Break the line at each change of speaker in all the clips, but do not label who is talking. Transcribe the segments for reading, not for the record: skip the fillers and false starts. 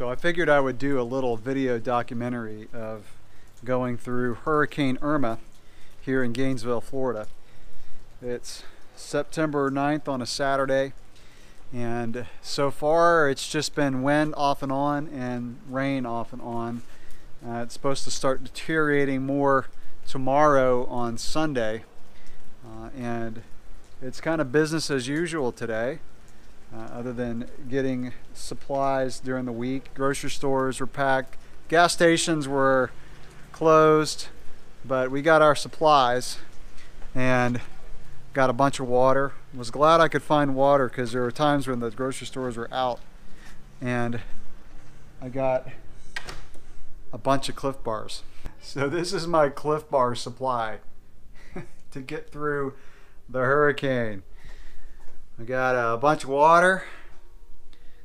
So I figured I would do a little video documentary of going through Hurricane Irma here in Gainesville, Florida. It's September 9th on a Saturday, and so far it's just been wind off and on and rain off and on. It's supposed to start deteriorating more tomorrow on Sunday, and it's kind of business as usual today. Other than getting supplies during the week. Grocery stores were packed, gas stations were closed, but we got our supplies and got a bunch of water. Was glad I could find water because there were times when the grocery stores were out, and I got a bunch of Cliff Bars. So this is my Cliff Bar supply to get through the hurricane. I got a bunch of water,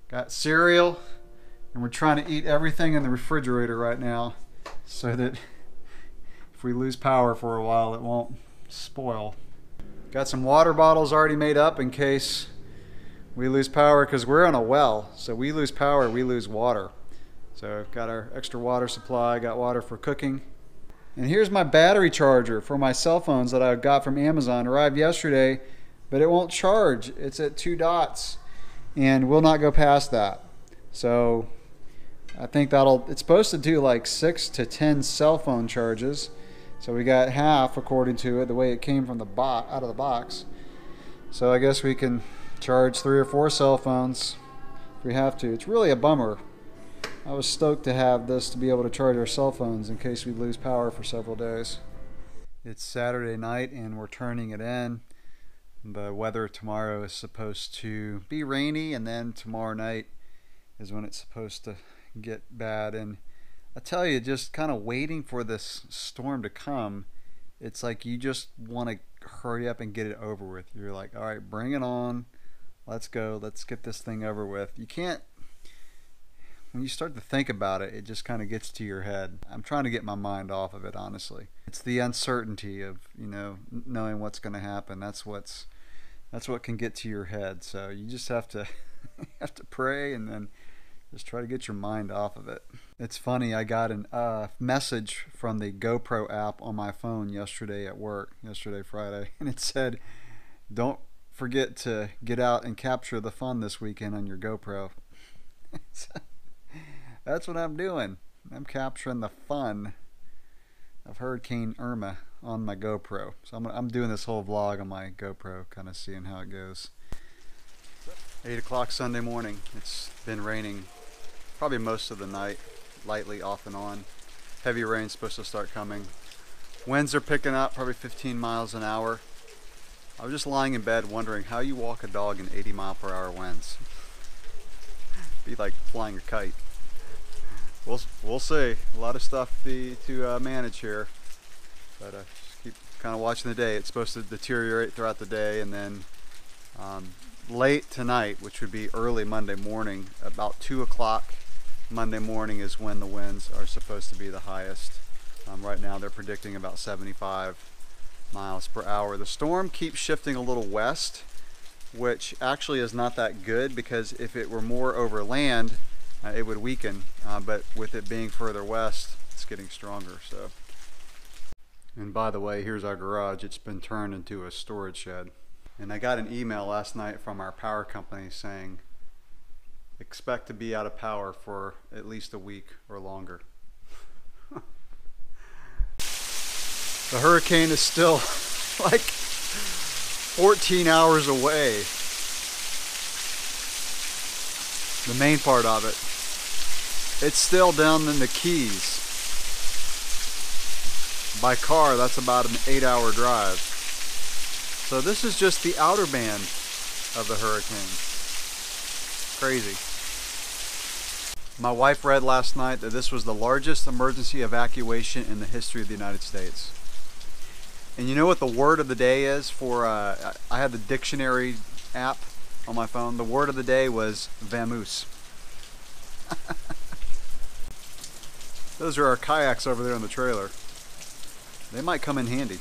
got cereal, and we're trying to eat everything in the refrigerator right now so that if we lose power for a while it won't spoil. Got some water bottles already made up in case we lose power, because we're on a well, so we lose power, we lose water. So I've got our extra water supply, got water for cooking. And here's my battery charger for my cell phones that I got from Amazon. Arrived yesterday, but it won't charge. It's at 2 dots and will not go past that. So I think it's supposed to do like 6 to 10 cell phone charges. So we got half according to it, the way it came from the out of the box. So I guess we can charge 3 or 4 cell phones if we have to. It's really a bummer. I was stoked to have this to be able to charge our cell phones in case we lose power for several days. It's Saturday night and we're turning it in. The weather tomorrow is supposed to be rainy, and then tomorrow night is when it's supposed to get bad. And I tell you, just kind of waiting for this storm to come, it's like you just want to hurry up and get it over with. You're like, all right, bring it on. Let's go. Let's get this thing over with. You can't, when you start to think about it, it just kind of gets to your head. I'm trying to get my mind off of it, honestly. It's the uncertainty of, knowing what's going to happen. That's what can get to your head. So you just have to pray and then just try to get your mind off of it. It's funny, I got a message from the GoPro app on my phone yesterday at work, Friday, and it said, don't forget to get out and capture the fun this weekend on your GoPro. That's what I'm doing. I'm capturing the fun of Hurricane Irma on my GoPro. So I'm doing this whole vlog on my GoPro, kind of seeing how it goes. 8 o'clock Sunday morning. It's been raining probably most of the night, lightly off and on. Heavy rain's supposed to start coming. Winds are picking up, probably 15 miles an hour. I was just lying in bed wondering how you walk a dog in 80-mile-per-hour winds. Be like flying a kite. We'll see. A lot of stuff to manage here, but just keep kind of watching the day. It's supposed to deteriorate throughout the day, and then late tonight, which would be early Monday morning, about 2 o'clock Monday morning is when the winds are supposed to be the highest. Right now they're predicting about 75 miles per hour. The storm keeps shifting a little west, which actually is not that good, because if it were more over land, it would weaken, but with it being further west, it's getting stronger. So, and by the way, here's our garage. It's been turned into a storage shed. And I got an email last night from our power company saying, expect to be out of power for at least a week or longer. The hurricane is still like 14 hours away. The main part of it. It's still down in the Keys. By car, that's about an 8-hour drive. So this is just the outer band of the hurricane. Crazy. My wife read last night that this was the largest emergency evacuation in the history of the United States. And you know what the word of the day is for, I had the dictionary app on my phone. The word of the day was vamoose. Those are our kayaks over there in the trailer. They might come in handy.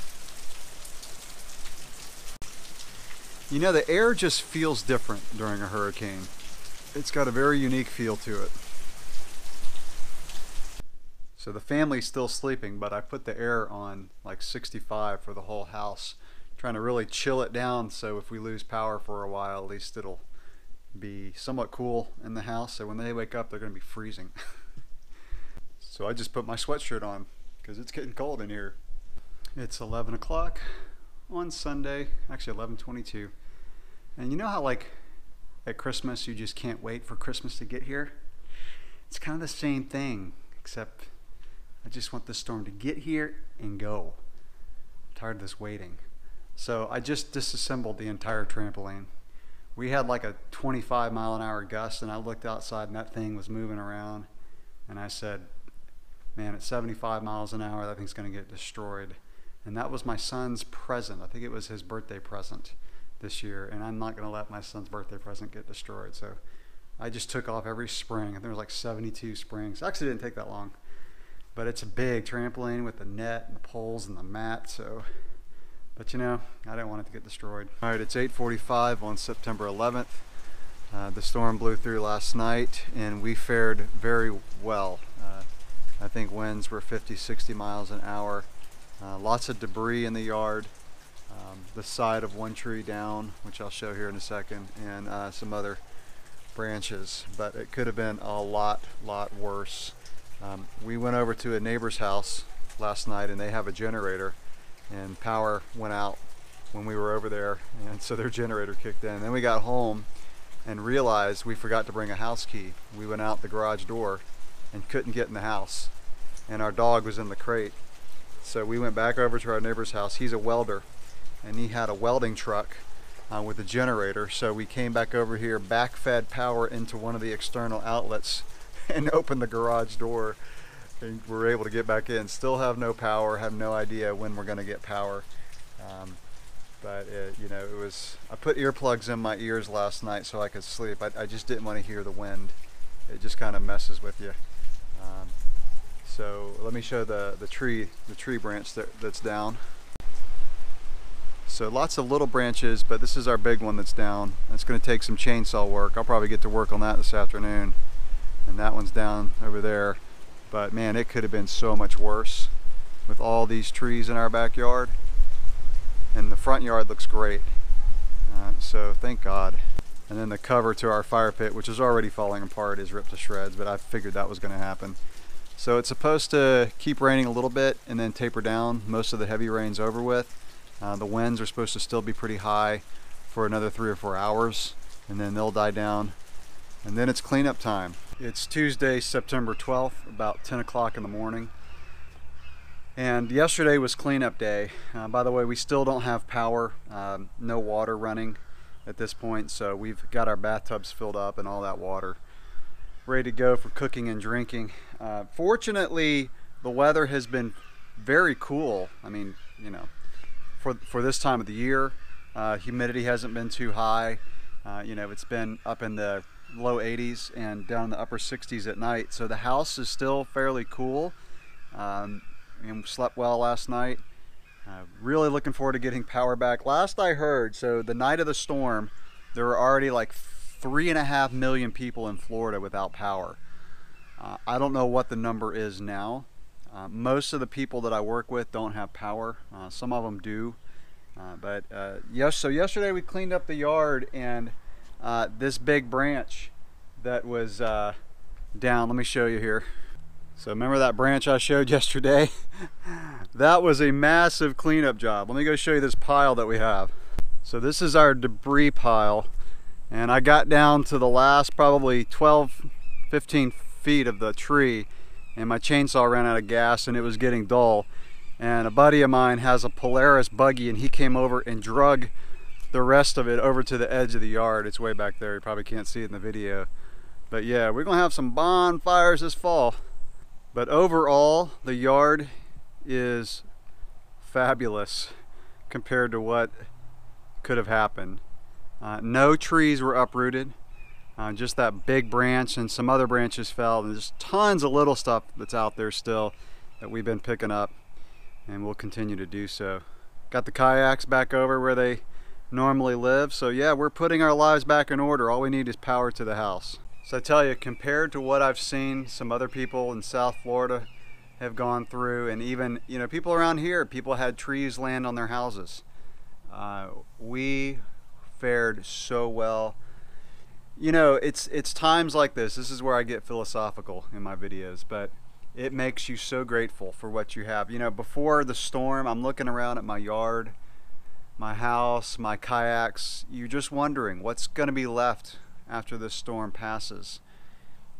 You know, the air just feels different during a hurricane. It's got a very unique feel to it. So the family's still sleeping, but I put the air on like 65 for the whole house, trying to really chill it down so if we lose power for a while, at least it'll be somewhat cool in the house. So when they wake up, they're going to be freezing. So I just put my sweatshirt on because it's getting cold in here. It's 11 o'clock on Sunday, actually 11:22. And you know how like at Christmas you just can't wait for Christmas to get here? It's kind of the same thing, except I just want this storm to get here and go. I'm tired of this waiting. So I just disassembled the entire trampoline. We had like a 25-mile-an-hour gust, and I looked outside and that thing was moving around, and I said, man, at 75 miles an hour that thing's going to get destroyed. And that was my son's present. I think it was his birthday present this year, and I'm not going to let my son's birthday present get destroyed. So I just took off every spring, and there was like 72 springs. Actually, it didn't take that long. But it's a big trampoline with the net and the poles and the mat, so, but you know, I didn't want it to get destroyed. All right, it's 8:45 on September 11th. The storm blew through last night and we fared very well. I think winds were 50-60 miles an hour. Lots of debris in the yard. The side of one tree down, which I'll show here in a second, and some other branches, but it could have been a lot worse. We went over to a neighbor's house last night and they have a generator, and power went out when we were over there, and so their generator kicked in. Then we got home and realized we forgot to bring a house key. We went out the garage door and couldn't get in the house, and our dog was in the crate. So we went back over to our neighbor's house. He's a welder and he had a welding truck with a generator, so we came back over here, back-fed power into one of the external outlets and opened the garage door, and we're able to get back in. Still have no power, have no idea when we're going to get power. But you know, it was, I put earplugs in my ears last night so I could sleep. I just didn't want to hear the wind. It just kind of messes with you. So let me show the tree branch that's down. So lots of little branches, but this is our big one that's down. It's going to take some chainsaw work. I'll probably get to work on that this afternoon. And that one's down over there. But man, it could have been so much worse with all these trees in our backyard. And the front yard looks great. So thank God. And then the cover to our fire pit, which is already falling apart, is ripped to shreds, but I figured that was going to happen. So it's supposed to keep raining a little bit and then taper down. Most of the heavy rain's over with. The winds are supposed to still be pretty high for another 3 or 4 hours, and then they'll die down. And then it's cleanup time. It's Tuesday, September 12th, about 10 o'clock in the morning. And yesterday was cleanup day. By the way, we still don't have power, no water running at this point, so we've got our bathtubs filled up and all that water ready to go for cooking and drinking. Fortunately, the weather has been very cool. I mean, you know, for this time of the year, humidity hasn't been too high. You know, it's been up in the low 80s and down in the upper 60s at night, so the house is still fairly cool. And slept well last night. Really looking forward to getting power back. Last I heard, so the night of the storm, there were already like 3.5 million people in Florida without power. I don't know what the number is now. Most of the people that I work with don't have power. Some of them do. So yesterday we cleaned up the yard, and this big branch that was down, let me show you here. So remember that branch I showed yesterday? That was a massive cleanup job. Let me go show you this pile that we have. So this is our debris pile, and I got down to the last probably 12-15 feet of the tree, and my chainsaw ran out of gas and it was getting dull. And a buddy of mine has a Polaris buggy, and he came over and drug the rest of it over to the edge of the yard. It's way back there, you probably can't see it in the video. But yeah, we're gonna have some bonfires this fall. But overall, the yard is fabulous compared to what could have happened. No trees were uprooted, just that big branch, and some other branches fell, and there's tons of little stuff that's out there still that we've been picking up, and we'll continue to do so. Got the kayaks back over where they normally live, so yeah, we're putting our lives back in order. All we need is power to the house. So I tell you, compared to what I've seen some other people in South Florida have gone through, and even, you know, people around here, people had trees land on their houses. We fared so well. You know, it's times like this is where I get philosophical in my videos, but it makes you so grateful for what you have. You know, before the storm, I'm looking around at my yard, my house, my kayaks. You're just wondering what's going to be left after this storm passes.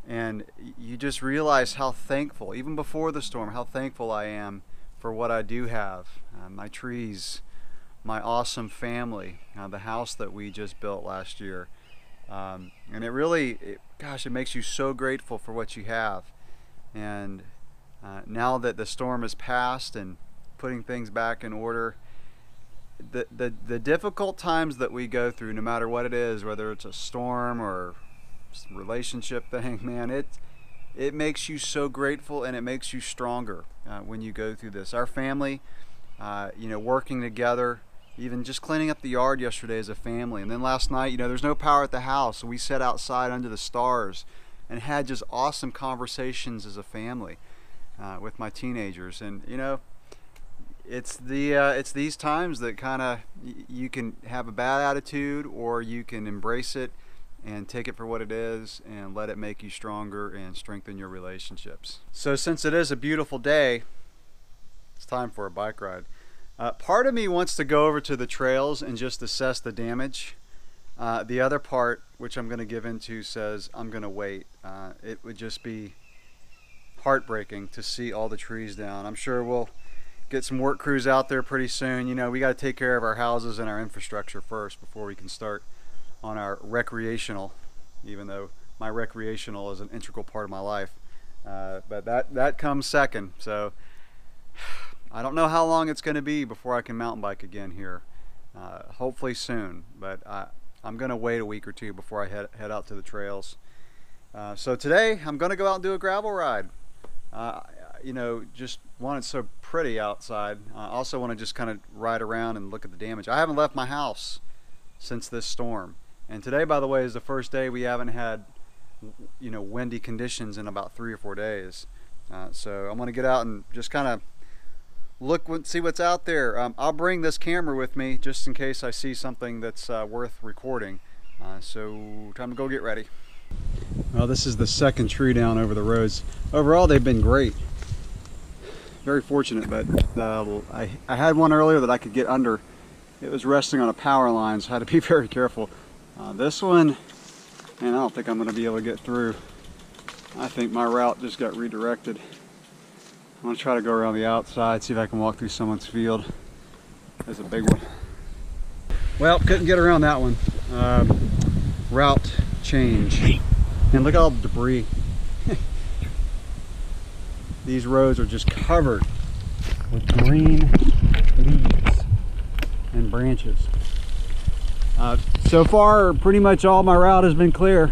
And you just realize how thankful, even before the storm, how thankful I am for what I do have. My trees, my awesome family, the house that we just built last year. And it really, gosh, it makes you so grateful for what you have. And now that the storm has passed and putting things back in order, the difficult times that we go through, no matter what it is, whether it's a storm or relationship thing, man, it makes you so grateful, and it makes you stronger when you go through this. Our family, you know, working together, even just cleaning up the yard yesterday as a family, and then last night, you know, there's no power at the house, so we sat outside under the stars and had just awesome conversations as a family with my teenagers. And you know, it's these times that kind of you can have a bad attitude, or you can embrace it and take it for what it is and let it make you stronger and strengthen your relationships. So since it is a beautiful day, it's time for a bike ride. Part of me wants to go over to the trails and just assess the damage. The other part, which I'm going to give into, says I'm going to wait. It would just be heartbreaking to see all the trees down. I'm sure we'll get some work crews out there pretty soon. You know, we got to take care of our houses and our infrastructure first before we can start on our recreational, even though my recreational is an integral part of my life. But that comes second. So I don't know how long it's going to be before I can mountain bike again here. Hopefully soon, but I'm going to wait a week or two before I head out to the trails. So today I'm going to go out and do a gravel ride. You know, just one, it's so pretty outside. I also want to just kind of ride around and look at the damage. I haven't left my house since this storm. And today, by the way, is the first day we haven't had, you know, windy conditions in about 3 or 4 days. So I'm going to get out and just kind of look, see what's out there. I'll bring this camera with me just in case I see something that's worth recording. So time to go get ready. Well, this is the second tree down over the roads. Overall, they've been great. Very fortunate, but I had one earlier that I could get under. It was resting on a power line, so I had to be very careful. This one, man, I don't think I'm going to be able to get through. I think my route just got redirected. I'm going to try to go around the outside, see if I can walk through someone's field. There's a big one. Well, couldn't get around that one. Route change. And look at all the debris. These roads are just covered with green leaves and branches. So far, pretty much all my route has been clear.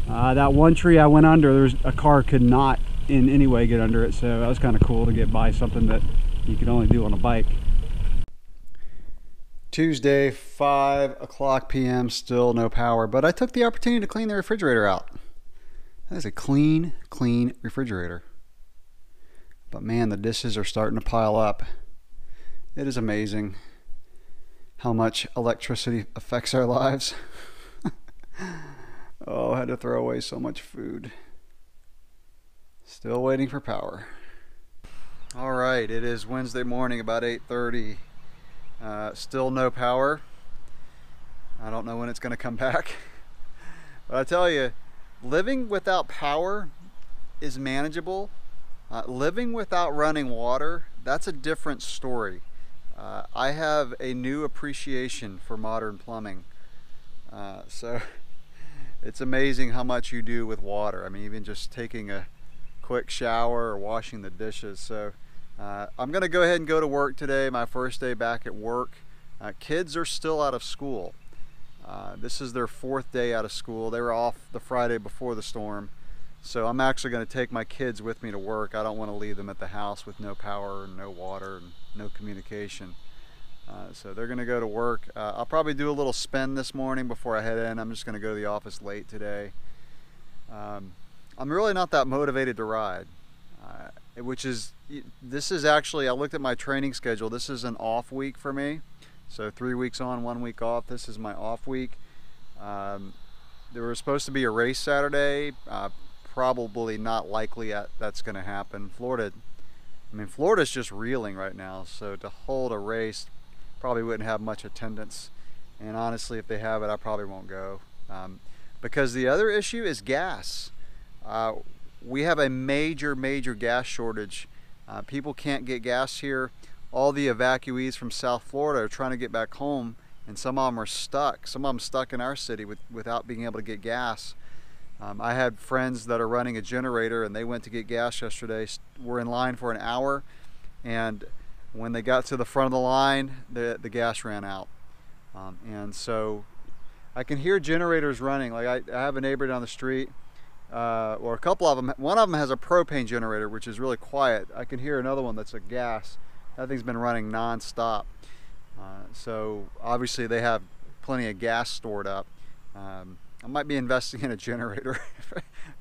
That one tree I went under, a car could not in any way get under it, so that was kind of cool to get by something that you could only do on a bike. Tuesday, 5 o'clock p.m., still no power, but I took the opportunity to clean the refrigerator out. That is a clean refrigerator. But man, the dishes are starting to pile up. It is amazing how much electricity affects our lives. Oh, I had to throw away so much food. Still waiting for power. All right, it is Wednesday morning, about 8:30. Still no power. I don't know when it's going to come back. But I tell you, living without power is manageable. Living without running water, that's a different story. I have a new appreciation for modern plumbing. So it's amazing how much you do with water. I mean, even just taking a quick shower or washing the dishes. So I'm going to go ahead and go to work today, my first day back at work. Kids are still out of school. This is their 4th day out of school. They were off the Friday before the storm. So I'm actually going to take my kids with me to work. I don't want to leave them at the house with no power and no water and no communication. So they're going to go to work. I'll probably do a little spin this morning before I head in. I'm just going to go to the office late today. I'm really not that motivated to ride. which is, this is actually, I looked at my training schedule. This is an off week for me. So 3 weeks on, 1 week off. This is my off week. There was supposed to be a race Saturday. Probably not likely that's going to happen. Florida's just reeling right now. So to hold a race probably wouldn't have much attendance. And honestly, if they have it, I probably won't go. Because the other issue is gas. We have a major gas shortage. People can't get gas here. All the evacuees from South Florida are trying to get back home, and some of them are stuck. Some of them stuck in our city without being able to get gas. I had friends that are running a generator, and they went to get gas yesterday. Were in line for an hour, and when they got to the front of the line, the gas ran out. And so I can hear generators running. Like I have a neighbor down the street, or a couple of them. One of them has a propane generator, which is really quiet. I can hear another one that's a gas. That thing's been running non-stop. So obviously they have plenty of gas stored up. I might be investing in a generator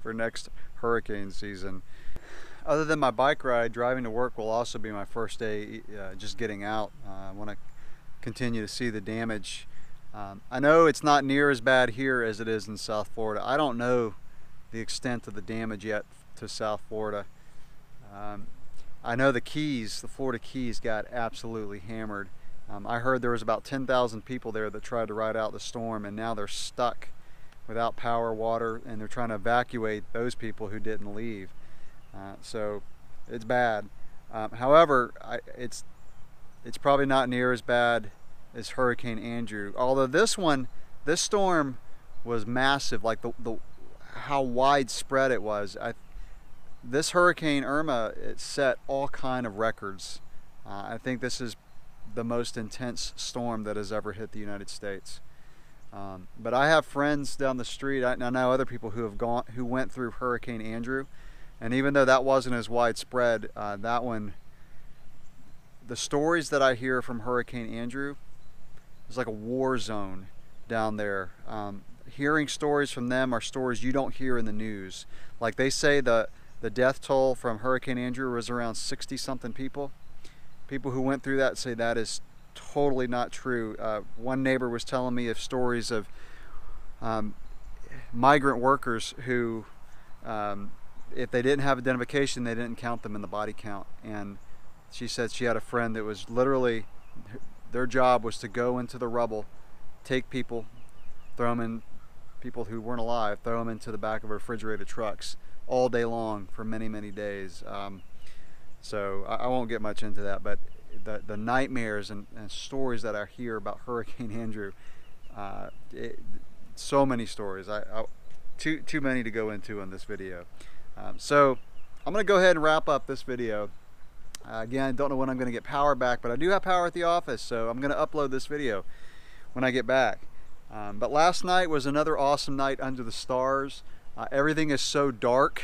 for next hurricane season. Other than my bike ride, driving to work will also be my first day just getting out. I want to continue to see the damage. I know it's not near as bad here as it is in South Florida. I don't know the extent of the damage yet to South Florida. I know the Keys, the Florida Keys, got absolutely hammered. I heard there was about 10,000 people there that tried to ride out the storm, and now they're stuck without power, water, and they're trying to evacuate those people who didn't leave. So it's bad. However, it's probably not near as bad as Hurricane Andrew. Although this storm was massive, like how widespread it was. This Hurricane Irma, it set all kind of records. I think this is the most intense storm that has ever hit the United States. But I have friends down the street. I know other people who went through Hurricane Andrew, and even though that wasn't as widespread, that one, the stories that I hear from Hurricane Andrew, it's like a war zone down there. Hearing stories from them are stories you don't hear in the news. Like they say the death toll from Hurricane Andrew was around 60-something people. People who went through that say that is totally not true. One neighbor was telling me of stories of migrant workers who, if they didn't have identification, they didn't count them in the body count. And she said she had a friend that was literally, their job was to go into the rubble, take people, throw them in, people who weren't alive, throw them into the back of refrigerated trucks all day long for many days. So I won't get much into that, but the nightmares and stories that I hear about Hurricane Andrew, so many stories. Too many to go into in this video. So I'm going to go ahead and wrap up this video. Again, I don't know when I'm going to get power back, but I do have power at the office, so I'm going to upload this video when I get back. But last night was another awesome night under the stars. Everything is so dark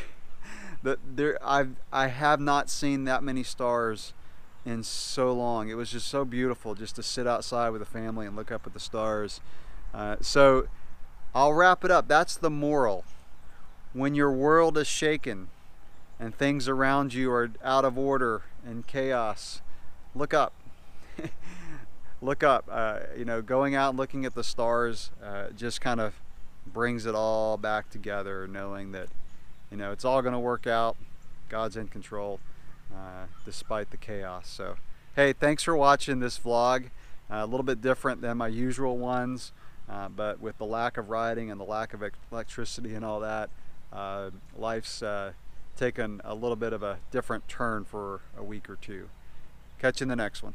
that I have not seen that many stars in so long. It was just so beautiful just to sit outside with the family and look up at the stars. So I'll wrap it up. That's the moral. When your world is shaken and things around you are out of order and chaos, look up. Look up. You know, going out and looking at the stars just kind of brings it all back together, knowing that, you know, it's all going to work out. God's in control despite the chaos. So hey, thanks for watching this vlog. A little bit different than my usual ones, but with the lack of riding and the lack of electricity and all that, life's taken a little bit of a different turn for a week or two. Catch you in the next one.